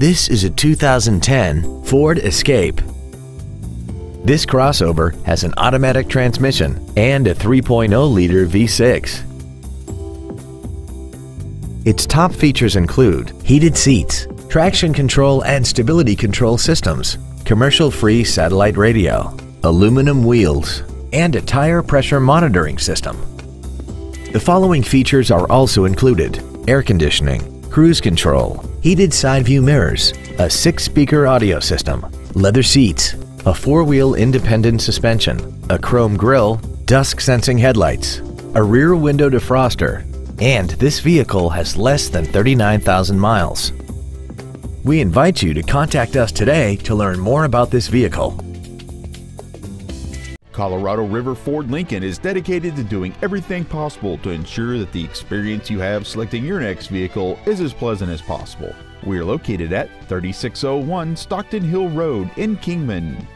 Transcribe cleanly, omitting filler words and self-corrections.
This is a 2010 Ford Escape. This crossover has an automatic transmission and a 3.0-liter V6. Its top features include heated seats, traction control and stability control systems, commercial-free satellite radio, aluminum wheels, and a tire pressure monitoring system. The following features are also included: air conditioning, cruise control, heated side view mirrors, a 6-speaker audio system, leather seats, a 4-wheel independent suspension, a chrome grille, dusk sensing headlights, a rear window defroster, and this vehicle has less than 39,000 miles. We invite you to contact us today to learn more about this vehicle. Colorado River Ford Lincoln is dedicated to doing everything possible to ensure that the experience you have selecting your next vehicle is as pleasant as possible. We are located at 3601 Stockton Hill Road in Kingman.